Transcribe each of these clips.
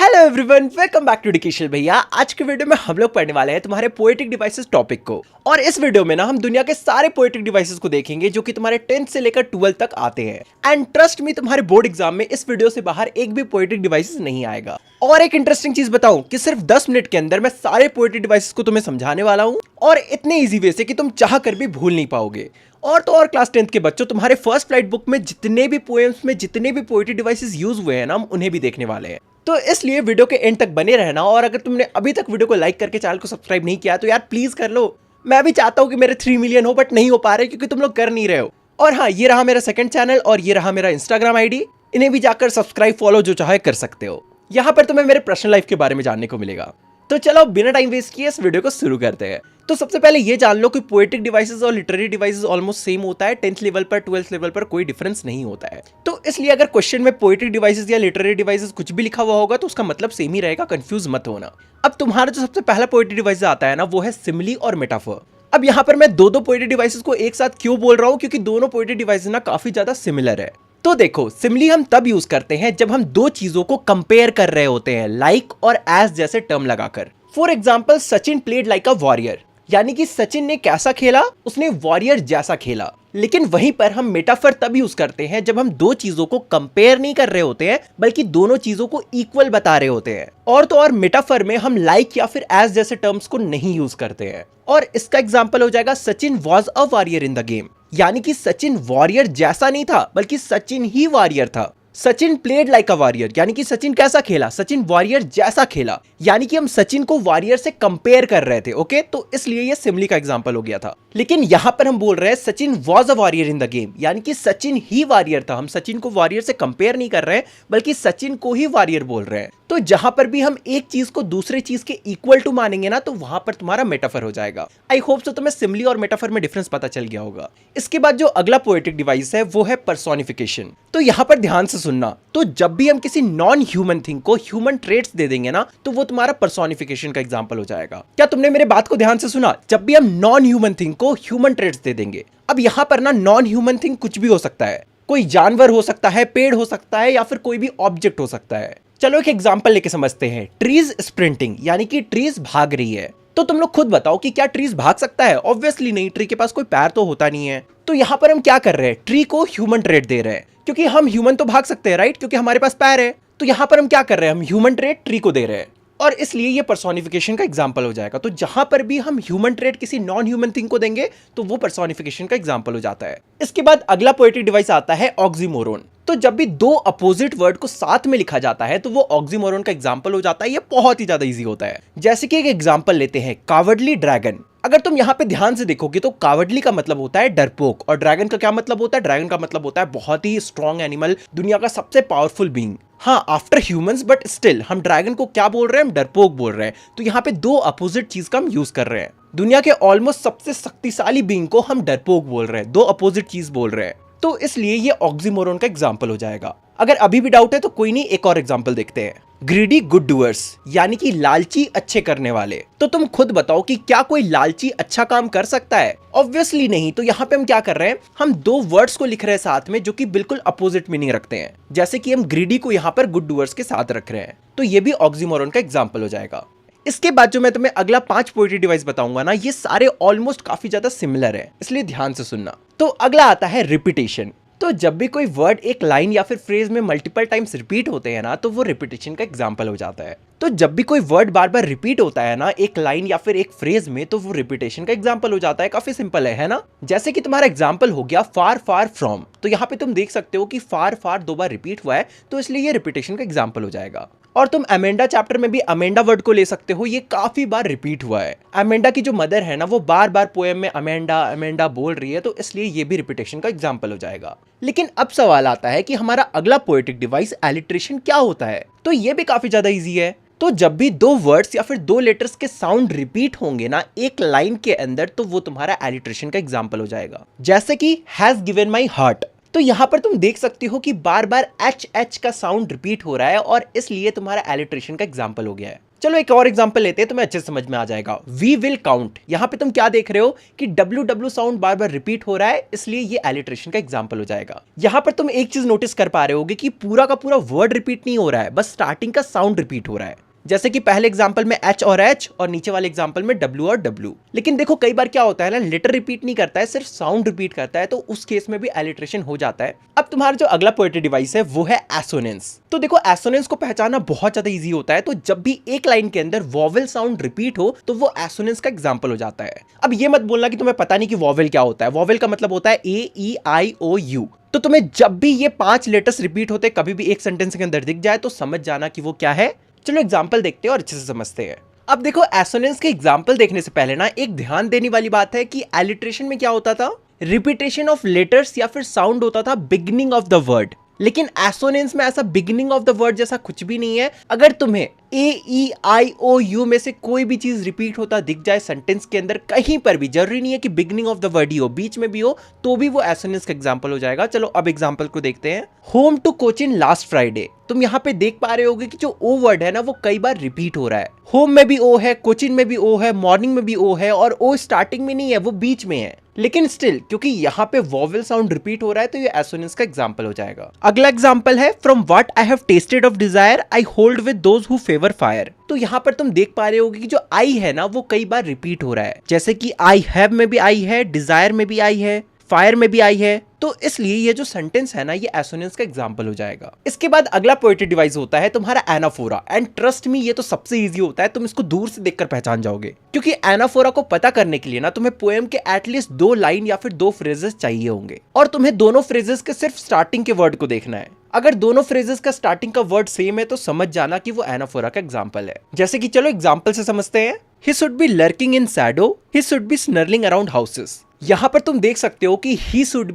Hello everyone, welcome back to डिकेशल भैया। आज के वीडियो में हम लोग पढ़ने वाले हैं तुम्हारे पोएटिक डिवाइसेस टॉपिक को। और इस वीडियो में ना हम दुनिया के सारे पोएटिक डिवाइसेस को देखेंगे जो कि तुम्हारे 10th से लेकर 12th तक आते हैं। एंड ट्रस्ट मी, तुम्हारे बोर्ड एग्जाम में इस वीडियो से बाहर एक भी पोएटिक डिवाइसेस नहीं आएगा। और एक इंटरेस्टिंग चीज बताऊं कि सिर्फ 10 मिनट के अंदर मैं सारे पोएटिक डिवाइसेस को तुम्हें समझाने वाला हूं, और इतने ईजी वे से कि तुम चाह कर भी भूल नहीं पाओगे। और तो और क्लास 10th के बच्चों, तुम्हारे फर्स्ट फ्लाइट बुक में जितने भी पोएम्स में जितने भी पोएटिक डिवाइसेस यूज हुए हैं ना, हम उन्हें भी देखने वाले हैं। तो इसलिए वीडियो के एंड तक बने रहना। और अगर तुमने अभी तक वीडियो को लाइक करके चैनल को सब्सक्राइब नहीं किया तो यार प्लीज कर लो। मैं भी चाहता हूं कि मेरे 3 मिलियन हो, बट नहीं हो पा रहे क्योंकि तुम लोग कर नहीं रहे हो। और हाँ, ये रहा मेरा सेकंड चैनल और ये रहा मेरा इंस्टाग्राम आईडी। इन्हें भी जाकर सब्सक्राइब फॉलो जो चाहे कर सकते हो। यहाँ पर तुम्हें मेरे पर्सनल लाइफ के बारे में जानने को मिलेगा। तो चलो बिना टाइम वेस्ट किए इस वीडियो को शुरू करते हैं। तो सबसे पहले ये जान लो कि पोएटिक डिवाइसेस और लिटरेरी डिवाइसेस ऑलमोस्ट सेम होता है। 10th लेवल पर 12th लेवल पर कोई डिफरेंस नहीं होता है। तो इसलिए अगर क्वेश्चन में पोएटिक डिवाइसेस या लिटरेरी डिवाइसेस कुछ भी लिखा हुआ होगा तो उसका मतलब सेम ही रहेगा, कंफ्यूज मत होना। अब तुम्हारा जो सबसे पहला पोएटिक डिवाइस आता है ना, वो है सिमिली और मेटाफर। अब यहाँ पर मैं दो पोएटिक डिवाइसेस को एक साथ क्यों बोल रहा हूँ, क्योंकि दोनों पोएटिक डिवाइसेस ना काफी ज्यादा सिमिलर है। तो देखो, सिमिली हम तब यूज करते हैं जब हम दो चीजों को कंपेयर कर रहे होते हैं, लाइक और एज जैसे टर्म लगाकर। For example, Sachin played like a warrior, यानी कि सचिन ने कैसा खेला, उसने वॉरियर जैसा खेला। लेकिन वहीं पर हम मेटाफर तब यूज करते हैं जब हम दो चीजों को कंपेयर नहीं कर रहे होते हैं, बल्कि दोनों चीजों को इक्वल बता रहे होते हैं। और तो और मेटाफर में हम लाइक या फिर एज जैसे टर्म्स को नहीं यूज करते हैं। और इसका एग्जाम्पल हो जाएगा Sachin was a warrior in the game, यानी कि सचिन वॉरियर जैसा नहीं था बल्कि सचिन ही वॉरियर था। Sachin played like a warrior, यानी कि सचिन कैसा खेला, सचिन वॉरियर जैसा खेला, यानी कि हम सचिन को वॉरियर से कंपेयर कर रहे थे। ओके, तो इसलिए ये सिमिली का एग्जांपल हो गया था। लेकिन यहां पर हम बोल रहे हैं Sachin was a warrior in the game, यानी कि सचिन ही वॉरियर था। हम सचिन को वॉरियर से कंपेयर नहीं कर रहे हैं बल्कि सचिन को ही वॉरियर बोल रहे हैं। तो जहां पर भी हम एक चीज को दूसरे चीज के इक्वल टू मानेंगे ना, तो वहां पर तुम्हारा मेटाफर हो जाएगा। आई होप सो तुम्हें सिमिली और मेटाफर में डिफरेंस पता चल गया होगा। इसके बाद जो अगला पोएटिक डिवाइस है वो है पर्सोनिफिकेशन। तो यहां पर ध्यान से सुनना, तो जब भी हम किसी नॉन ह्यूमन थिंग को ह्यूमन ट्रेट्स दे देंगे ना, तो वो तुम्हारा पर्सोनिफिकेशन का एग्जांपल हो जाएगा। क्या तुमने मेरे बात को ध्यान से सुना? जब भी हम नॉन ह्यूमन थिंग को ह्यूमन ट्रेट्स दे देंगे। अब यहां पर ना नॉन ह्यूमन थिंग कुछ भी हो सकता है, कोई जानवर हो सकता है, पेड़ हो सकता है, या फिर कोई भी ऑब्जेक्ट हो सकता है। चलो एक एग्जांपल लेके समझते हैं। ट्रीज स्प्रिंटिंग, यानी कि ट्रीज भाग रही है। तो तुम लोग खुद बताओ कि क्या ट्रीज भाग सकता है? ऑब्वियसली नहीं, ट्री के पास कोई पैर तो होता नहीं है। तो यहां पर हम क्या कर रहे हैं, ट्री को ह्यूमन ट्रेट दे रहे हैं, क्योंकि हम ह्यूमन तो भाग सकते हैं, राइट, क्योंकि हमारे पास पैर है। तो यहां पर हम क्या कर रहे हैं, हम ह्यूमन ट्रेट ट्री को दे रहे हैं, और इसलिए ये पर्सोनिफिकेशन का एग्जांपल हो जाएगा। तो जहां पर भी हम ह्यूमन ट्रेट किसी नॉन ह्यूमन थिंग को देंगे तो वो पर्सोनिफिकेशन का एग्जांपल हो जाता है। इसके बाद अगला पोएटिक डिवाइस आता है ऑक्सीमोरोन। तो जब भी दो अपोजिट वर्ड को साथ में लिखा जाता है तो वो ऑक्सीमोरोन का एग्जांपल हो जाता है। ये बहुत ही ज्यादा इजी होता है। जैसे कि एक एग्जांपल लेते हैं, कावर्डली ड्रैगन। अगर तुम यहाँ पे ध्यान से देखोगे तो कावर्डली का मतलब होता है डरपोक, और ड्रैगन का क्या मतलब होता है? ड्रैगन का मतलब होता है बहुत ही स्ट्रॉन्ग एनिमल, दुनिया का सबसे पावरफुल बीइंग। हाँ, आफ्टर ह्यूमंस, बट स्टिल हम ड्रैगन को क्या बोल रहे हैं? हम डरपोक बोल रहे हैं। तो यहाँ पे दो अपोजिट चीज का हम यूज कर रहे हैं। दुनिया के ऑलमोस्ट सबसे शक्तिशाली बीइंग को हम डरपोक बोल रहे हैं, दो अपोजिट चीज बोल रहे हैं। तो इसलिए ये ऑक्सीमोरोन का एग्जांपल हो जाएगा। अगर अभी भी डाउट है तो कोई नहीं, एक और एग्जांपल देखते हैं। ग्रीडी गुड डूअर्स, यानी कि लालची अच्छे करने वाले। तो तुम खुद बताओ कि क्या कोई लालची अच्छा काम कर सकता है? ऑब्वियसली नहीं। तो यहाँ पे हम क्या कर रहे हैं, हम दो वर्ड्स को लिख रहे हैं साथ में जो कि बिल्कुल अपोजिट मीनिंग रखते हैं। जैसे कि हम ग्रीडी को यहाँ पर गुड डूअर्स के साथ रख रहे हैं, तो ये भी ऑक्सीमोरोन का एग्जांपल हो जाएगा। इसके बाद जो मैं तुम्हें अगला 5 पोएटिक डिवाइस बताऊंगा ना, ये सारे ऑलमोस्ट काफी ज्यादा सिमिलर है, इसलिए ध्यान से सुनना। तो अगला आता है रिपीटेशन। तो जब भी कोई वर्ड एक लाइन या फिर फ्रेज में मल्टीपल टाइम्स रिपीट होते हैं ना, तो वो रिपीटेशन का एग्जांपल हो जाता है। तो जब भी कोई वर्ड बार बार रिपीट होता है ना एक लाइन या फिर एक फ्रेज में, तो वो रिपीटेशन का एग्जांपल हो जाता है। काफी सिंपल है ना? जैसे कि तुम्हारा एग्जांपल हो गया फार फार फ्रॉम। तो यहाँ पे तुम देख सकते हो कि फार फार 2 बार रिपीट हुआ है, तो इसलिए ये रिपीटेशन का एग्जांपल हो जाएगा। और तुम अमेंडा चैप्टर में भी अमेंडा वर्ड को ले सकते हो, ये काफी बार रिपीट हुआ है। अमेंडा की जो मदर है ना, वो बार बार पोएम में अमेंडा अमेंडा बोल रही है, तो इसलिए ये भी रिपीटेशन का एग्जांपल हो जाएगा। लेकिन अब सवाल आता है कि हमारा अगला पोएटिक डिवाइस एलिट्रेशन क्या होता है? तो ये भी काफी ज्यादा इजी है। तो जब भी दो वर्ड्स या फिर दो लेटर्स के साउंड रिपीट होंगे ना एक लाइन के अंदर, तो वो तुम्हारा एलिट्रेशन का एग्जांपल हो जाएगा। जैसे कि हैज गिवन माई हार्ट। तो यहां पर तुम देख सकते हो कि बार बार एच एच का साउंड रिपीट हो रहा है, और इसलिए तुम्हारा एलिट्रेशन का एग्जांपल हो गया है। चलो एक और एग्जांपल लेते हैं, तुम्हें अच्छे से समझ में आ जाएगा। वी विल काउंट, यहां पे तुम क्या देख रहे हो कि WW साउंड बार बार रिपीट हो रहा है, इसलिए ये एलिट्रेशन का एग्जांपल हो जाएगा। यहां पर तुम एक चीज नोटिस कर पा रहे होगे कि पूरा का पूरा वर्ड रिपीट नहीं हो रहा है, बस स्टार्टिंग का साउंड रिपीट हो रहा है। जैसे कि पहले एग्जांपल में H और H और नीचे वाले एग्जांपल में W और W। लेकिन देखो कई बार क्या होता है ना, लेटर रिपीट नहीं करता है, सिर्फ साउंड रिपीट करता है, तो उस केस में भी एलिट्रेशन हो जाता है। अब तुम्हारा जो अगला पोएट्री डिवाइस है वो है एसोनेंस। तो देखो एसोनेंस को पहचानना बहुत ज्यादा इजी होता है, तो जब भी एक लाइन के अंदर वॉवेल साउंड रिपीट हो तो वो एसोनेंस का एग्जांपल हो जाता है। अब ये मत बोलना कि तुम्हें पता नहीं कि वॉवेल क्या होता है। वॉवेल का मतलब होता है AEIOU। तो तुम्हें जब भी ये 5 लेटर्स रिपीट होते कभी भी एक सेंटेंस के अंदर दिख जाए तो समझ जाना कि वो क्या है। चलो एग्जाम्पल देखते हैं और अच्छे से समझते हैं। अब देखो एसोनेंस के एग्जाम्पल देखने से पहले ना एक ध्यान देने वाली बात है कि एलिट्रेशन में क्या होता था, रिपीटेशन ऑफ लेटर्स या फिर साउंड होता था बिगनिंग ऑफ द वर्ड। लेकिन एसोनेंस में ऐसा बिगनिंग ऑफ द वर्ड जैसा कुछ भी नहीं है। अगर तुम्हें AEIOU में से कोई भी चीज रिपीट होता दिख जाए सेंटेंस के अंदर कहीं पर भी, जरूरी नहीं है कि बिगनिंग ऑफ द वर्ड ही हो, बीच में भी हो, तो भी वो एसोनेंस का एग्जांपल हो जाएगा। चलो अब एग्जांपल को देखते हैं। Home to Cochin last Friday. तुम यहाँ पे देख पा रहे होगे कि जो ओ वर्ड है ना वो कई बार रिपीट हो रहा है। होम में भी ओ है, कोचिन में भी ओ है, मॉर्निंग में भी ओ है, और ओ स्टार्टिंग में नहीं है, वो बीच में है। लेकिन स्टिल क्योंकि यहाँ पे वॉवेल साउंड रिपीट हो रहा है तो ये एसोनेंस का एग्जांपल हो जाएगा। अगला एग्जांपल है from what I have tested of desire I hold with those who favour fire. तो यहाँ पर तुम देख पा रहे होगे कि जो आई है ना वो कई बार रिपीट हो रहा है, जैसे कि आई हैव में भी आई है, डिजायर में भी आई है, फायर में भी आई है, तो इसलिए ये जो सेंटेंस है ना ये एसोनेंस का एग्जांपल हो जाएगा। इसके बाद अगला पोएट्री डिवाइस होता है तुम्हारा एनाफोरा। एंड ट्रस्ट मी ये तो सबसे इजी होता है, तुम इसको दूर से देखकर पहचान जाओगे, क्योंकि एनाफोरा को पता करने के लिए ना तुम्हें पोएम के एटलीस्ट 2 लाइन या फिर 2 फ्रेजेस चाहिए होंगे, और तुम्हें दोनों फ्रेजेस के सिर्फ स्टार्टिंग के वर्ड को देखना है। अगर दोनों फ्रेजेस का स्टार्टिंग का वर्ड सेम है तो समझ जाना कि वो एनाफोरा का एग्जांपल है। जैसे कि चलो एग्जांपल से समझते हैं। He should be lurking in shadow, he should be snarling around houses। यहां पर तुम देख सकते हो कि he should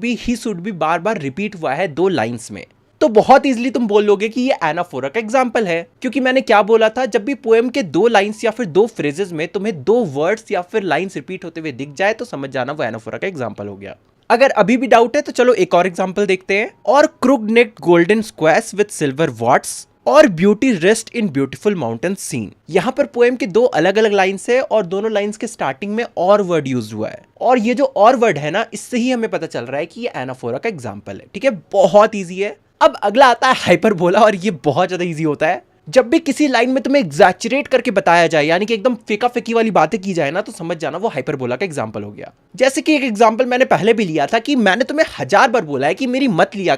be bar bar repeat हुआ है 2 लाइंस में। तो बहुत इजीली तुम बोल लोगे कि ये एनाफोरा का एग्जांपल है, क्योंकि मैंने क्या बोला था, जब भी पोएम के 2 लाइंस या फिर 2 फ्रेजेस में तुम्हें 2 वर्ड्स या फिर लाइंस रिपीट होते हुए दिख जाए तो समझ जाना वो एनाफोरा का एग्जांपल हो गया। अगर अभी भी डाउट है तो चलो एक और एग्जांपल देखते हैं। और crooked necked golden squashes with silver warts और beauty rest in beautiful mountain scene. यहाँ पर पोएम के 2 अलग अलग लाइंस है और दोनों लाइंस के स्टार्टिंग में और वर्ड यूज हुआ है, और ये जो और वर्ड है ना इससे ही हमें पता चल रहा है कि ये एनाफोरा का एग्जांपल है। ठीक है, बहुत ईजी है। अब अगला आता है हाइपरबोला, और ये बहुत ज्यादा ईजी होता है। जब भी किसी लाइन में तुम्हें एग्जैचुरेट करके बताया जाए, यानी कि एकदम फेका फेकी वाली बातें की जाए ना, तो समझ जाना वो हाइपरबोला का एग्जांपल हो गया। जैसे कि एक एग्जांपल मैंने पहले भी लिया था कि मैंने तुम्हें 1000 बार बोला है कि मेरी मत लिया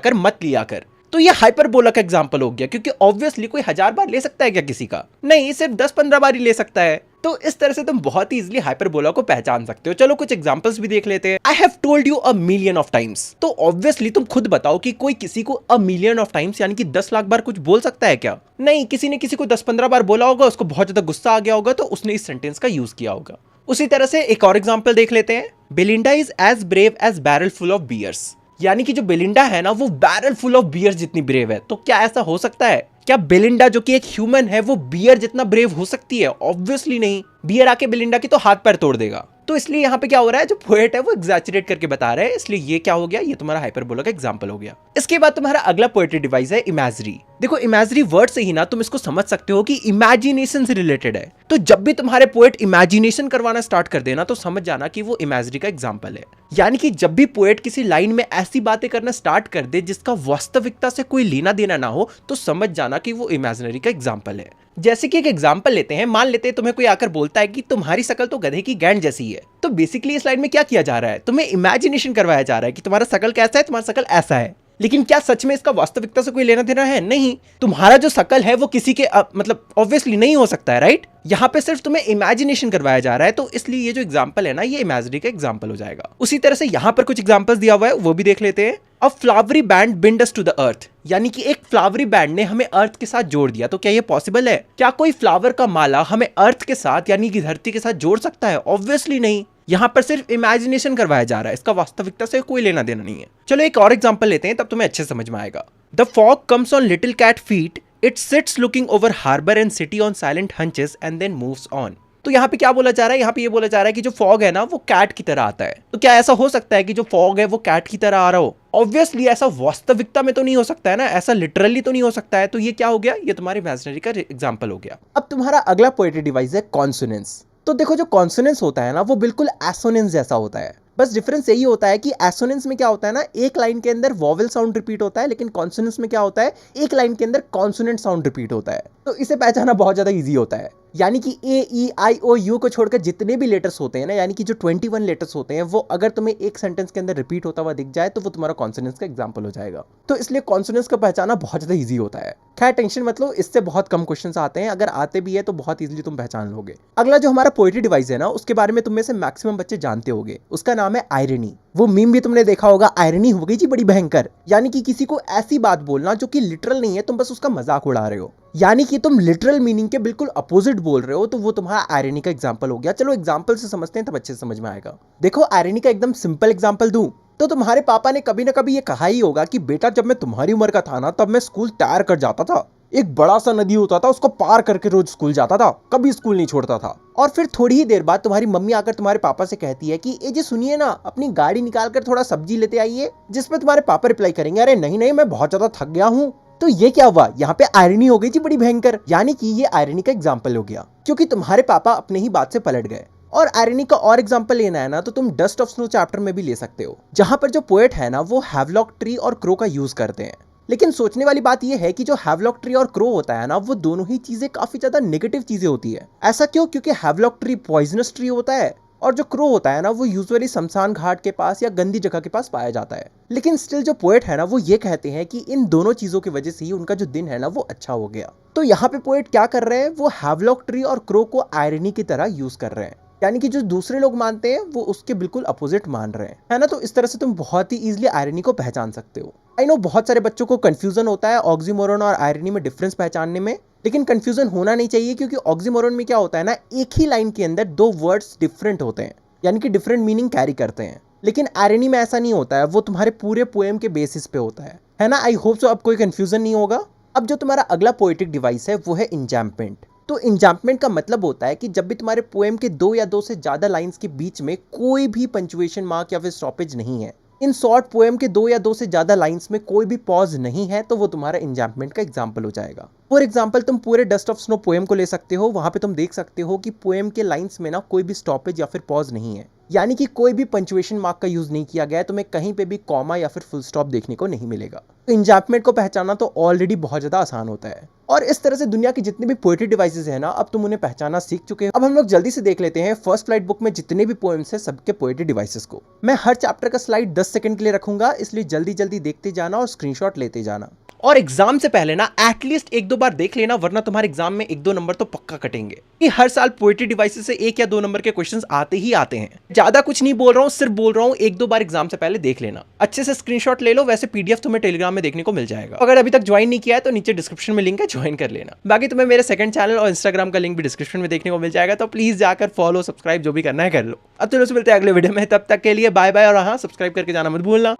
कर, तो ये हाइपरबोला का एग्जांपल हो गया, क्योंकि ऑब्वियसली कोई 1000 बार ले सकता है क्या किसी का? नहीं, सिर्फ 10-15 बार ही ले सकता है। तो इस तरह से तुम बहुत ही इजीली हाइपरबोला को पहचान सकते हो। चलो कुछ एग्जांपल्स भी देख लेते हैं। I have told you a million of times. तो ऑब्वियसली तुम खुद बताओ कि कोई किसी को अ मिलियन ऑफ टाइम्स यानी कि 10 लाख बार कुछ बोल सकता है क्या? नहीं, किसी ने किसी को 10-15 बार बोला होगा, उसको बहुत ज्यादा गुस्सा आ गया होगा, तो उसने इस सेंटेंस का यूज किया होगा। उसी तरह से एक और एग्जाम्पल देख लेते हैं। Belinda is as brave as barrel full of beers. यानी कि जो बेलिंडा है ना वो बैरल फुल ऑफ बियर जितनी ब्रेव है। तो क्या ऐसा हो सकता है? क्या बेलिंडा जो कि एक ह्यूमन है वो बियर जितना ब्रेव हो सकती है? ऑब्वियसली नहीं। बियर आके बेलिंडा की तो हाथ पैर तोड़ देगा। तो इसलिए यहाँ पे क्या हो रहा है, जो पोएट है वो एग्जैचुरेट करके बता रहा है, इसलिए ये क्या हो गया, ये तुम्हारा हाइपरबोला का एग्जांपल हो गया। इसके बाद तुम्हारा अगला पोएट्री डिवाइस है इमेजरी। देखो इमेजरी वर्ड से ही ना तुम इसको समझ सकते हो कि इमेजिनेशन से रिलेटेड है। तो जब भी तुम्हारे पोएट इमेजिनेशन करवाना स्टार्ट कर देना तो समझ जाना कि वो इमेजरी का एग्जांपल है। यानी कि जब भी पोएट किसी लाइन में ऐसी बातें करना स्टार्ट कर दे जिसका वास्तविकता से कोई लेना देना ना हो, तो समझ जाना कि वो इमेजिनरी का एग्जांपल है। जैसे कि एक एग्जांपल लेते हैं। मान लेते हैं तुम्हें कोई आकर बोलता है कि तुम्हारी शकल तो गधे की गैंड जैसी है। तो बेसिकली इस लाइन में क्या किया जा रहा है, तुम्हें इमेजिनेशन करवाया जा रहा है कि तुम्हारा शकल कैसा है, तुम्हारा शकल ऐसा है। लेकिन क्या सच में इसका वास्तविकता से कोई लेना देना है? नहीं। तुम्हारा जो शकल है वो किसी के मतलब ऑब्वियसली नहीं हो सकता है, राइट? यहाँ पे सिर्फ तुम्हें इमेजिनेशन करवाया जा रहा है, तो इसलिए ये जो एग्जांपल है ना ये इमेजिनरी का एग्जांपल हो जाएगा। उसी तरह से यहाँ पर कुछ एग्जांपल्स दिया हुआ है, वो भी देख लेते हैं। A flowery band bind us to the earth. यानी कि एक फ्लावरी बैंड ने हमें अर्थ के साथ जोड़ दिया। तो क्या ये पॉसिबल है? क्या कोई फ्लावर का माला हमें अर्थ के साथ यानी कि धरती के साथ जोड़ सकता है? ऑब्वियसली नहीं। यहाँ पर सिर्फ इमेजिनेशन करवाया जा रहा है, इसका वास्तविकता से कोई लेना देना नहीं है। चलो एक और एग्जांपल लेते हैं, तब तुम्हें अच्छे समझ में आएगा। The fog comes on little cat feet, it sits looking over harbour and city on silent haunches and then moves on. तो तो यहाँ पे क्या बोला जा रहा है, यहाँ पे ये बोला जा रहा है कि जो फॉग है ना वो कैट की तरह आता है। तो क्या ऐसा हो सकता है कि जो फॉग है वो कैट की तरह आ रहा हो? ऑब्वियसली ऐसा वास्तविकता में तो नहीं हो सकता है ना, ऐसा लिटरली तो नहीं हो सकता है। तो ये क्या हो गया, ये तुम्हारी इमेजिनरी का एग्जांपल हो गया। अब तुम्हारा अगला पोएट्री डिवाइस है कॉन्सोनेंस। तो देखो जो कॉन्सोनेंस होता है ना वो बिल्कुल एसोनेंस जैसा होता है, बस डिफरेंस यही होता है कि एसोनेंस में क्या होता है ना, एक लाइन के अंदर वॉवेल साउंड रिपीट होता है, लेकिन कॉन्सोनेंस में क्या होता है, एक लाइन के अंदर कॉन्सोनेंट साउंड रिपीट होता है। तो इसे पहचानना बहुत ज्यादा इजी होता है। यानी कि ए ई आई ओ यू को छोड़कर जितने भी लेटर्स होते हैं ना, यानी कि जो 21 लेटर्स होते हैं, वो अगर तुम्हें एक सेंटेंस के अंदर रिपीट होता हुआ दिख जाए तो वो तुम्हारा कॉन्सोनेंस का एग्जांपल हो जाएगा। तो इसलिए कॉन्सोनेंस का पहचाना बहुत ज्यादा इजी होता है। खैर टेंशन मत लो, इससे बहुत कम क्वेश्चंस आते हैं, अगर आते भी है तो बहुत इजीली तुम पहचान लोगे। अगला जो हमारा पोएट्री डिवाइस है ना, उसके बारे में तुम में से मैक्सिमम बच्चे जानते होंगे, उसका नाम है आयरनी। वो मीम भी तुमने देखा होगा, आयरनी हो गई जी बड़ी भयंकर। यानी कि किसी को ऐसी बात बोलना जो कि लिटरल नहीं है, तुम बस उसका मजाक उड़ा रहे हो, यानी कि तुम लिटरल मीनिंग के बिल्कुल अपोजिट बोल रहे हो, तो वो तुम्हारा आयरनी का एग्जांपल हो गया। चलो एग्जांपल से समझते हैं तब अच्छे से समझ में आएगा। देखो आयरनी का एकदम सिंपल एग्जांपल दूं तो तुम्हारे पापा ने कभी ना कभी ये कहा ही होगा कि बेटा जब मैं तुम्हारी उम्र का था ना तब मैं स्कूल तैयार कर जाता था, एक बड़ा सा नदी होता था उसको पार करके रोज स्कूल जाता था, कभी स्कूल नहीं छोड़ता था। और फिर थोड़ी ही देर बाद तुम्हारी मम्मी आकर तुम्हारे पापा से कहती है कि ए जी सुनिए ना, अपनी गाड़ी निकाल कर थोड़ा सब्जी लेते आइए, जिसमें तुम्हारे पापा रिप्लाई करेंगे अरे नहीं नहीं मैं बहुत ज्यादा थक गया हूँ। तो ये क्या हुआ, यहाँ पे आयरनी हो गई थी बड़ी भयंकर। यानी कि ये आयरनी का एग्जाम्पल हो गया, क्योंकि तुम्हारे पापा अपने ही बात से पलट गए। और आयरनी का और एग्जांपल लेना है ना तो तुम डस्ट ऑफ स्नो चैप्टर में भी ले सकते हो, जहां पर जो पोएट है ना वो हैवलॉक ट्री और क्रो का यूज करते हैं। लेकिन सोचने वाली बात यह है कि जो हैवलॉक ट्री और क्रो होता है ना, वो दोनों ही चीजें काफी ज्यादा नेगेटिव चीजें होती है। ऐसा क्यों? क्योंकि हैवलॉक ट्री पॉइजनस ट्री होता है और जो क्रो होता है ना वो यूजुअली शमशान घाट के पास या गंदी जगह के पास पाया जाता है। लेकिन स्टिल जो पोएट है ना वो ये कहते हैं कि इन दोनों चीजों की वजह से ही उनका जो दिन है ना वो अच्छा हो गया। तो यहाँ पे पोएट क्या कर रहे हैं, वो हैवलॉक ट्री और क्रो को आयरनी की तरह यूज कर रहे हैं, यानी कि जो दूसरे लोग मानते हैं वो उसके बिल्कुल अपोजिट मान रहे हैं, है ना। तो इस तरह से तुम बहुत ही इजीली आयरनी को पहचान सकते हो। आई नो बहुत सारे बच्चों को कंफ्यूजन होता है ऑक्सीमोरन और आयरनी में डिफरेंस पहचानने में, लेकिन कंफ्यूजन होना नहीं चाहिए, क्योंकि ऑक्सीमोरन में क्या होता है ना, एक ही लाइन के अंदर दो वर्ड्स डिफरेंट होते हैं, यानी कि डिफरेंट मीनिंग कैरी करते हैं। लेकिन आयरनी में ऐसा नहीं होता है, वो तुम्हारे पूरे पोएम के बेसिस पे होता है ना। आई होप सो अब कोई कंफ्यूजन नहीं होगा। अब जो तुम्हारा अगला पोएटिक डिवाइस है वो है इंजैम्पमेंट। तो इंजैम्पमेंट का मतलब होता है कि जब भी तुम्हारे पोएम के दो या दो से ज्यादा लाइंस के बीच में कोई भी पंक्चुएशन मार्क या फिर स्टॉपेज नहीं है, इन शॉर्ट पोएम के दो या दो से ज्यादा लाइंस में कोई भी पॉज नहीं है, तो वो तुम्हारा इंजैम्पमेंट का एग्जाम्पल हो जाएगा। फॉर एग्जाम्पल तुम पूरे डस्ट ऑफ स्नो पोएम को ले सकते हो, वहां पे तुम देख सकते हो कि पोएम के लाइंस में ना कोई भी स्टॉपेज या फिर पॉज नहीं है, यानी कि कोई भी पंक्चुएशन मार्क का यूज नहीं किया गया है, तुम्हें कहीं पे भी कॉमा या फिर फुल स्टॉप देखने को नहीं मिलेगा। तो इंजैम्पमेंट को पहचानना तो ऑलरेडी बहुत ज्यादा आसान होता है। और इस तरह से दुनिया की जितने भी पोएट्री डिवाइसेस है ना, अब तुम उन्हें पहचाना सीख चुके हो। अब हम लोग जल्दी से देख लेते हैं फर्स्ट फ्लाइट बुक में जितने भी पोएम्स है सबके पोएट्री डिवाइसेस को। मैं हर चैप्टर का स्लाइड 10 सेकंड के लिए रखूंगा, इसलिए जल्दी जल्दी देखते जाना और स्क्रीनशॉट लेते जाना। और एग्जाम से पहले ना एटलीस्ट एक दो बार देख लेना, वरना तुम्हारे एग्जाम में एक दो नंबर तो पक्का कटेंगे। कि हर साल पोएट्री डिवाइसेस से एक या दो नंबर के क्वेश्चंस आते ही आते हैं। ज्यादा कुछ नहीं बोल रहा हूँ, सिर्फ बोल रहा हूँ एक दो बार एग्जाम से पहले देख लेना, अच्छे से स्क्रीनशॉट ले लो। वैसे पीडीएफ तुम्हें टेलीग्राम में देखने को मिल जाएगा। अगर अभी तक ज्वाइन नहीं किया है तो नीचे डिस्क्रिप्शन में लिंक है, ज्वाइन कर लेना। बाकी तुम्हें मेरे सेकंड चैनल और इंस्टाग्राम का लिंक भी डिस्क्रिप्शन में देखने को मिल जाएगा, तो प्लीज जाकर फॉलो सब्सक्राइब जो भी करना है कर लो। अब चलो मिलते हैं अगले वीडियो में, तब तक के लिए बाय बाय। और हाँ, सब्सक्राइब करके जाना मत भूलना।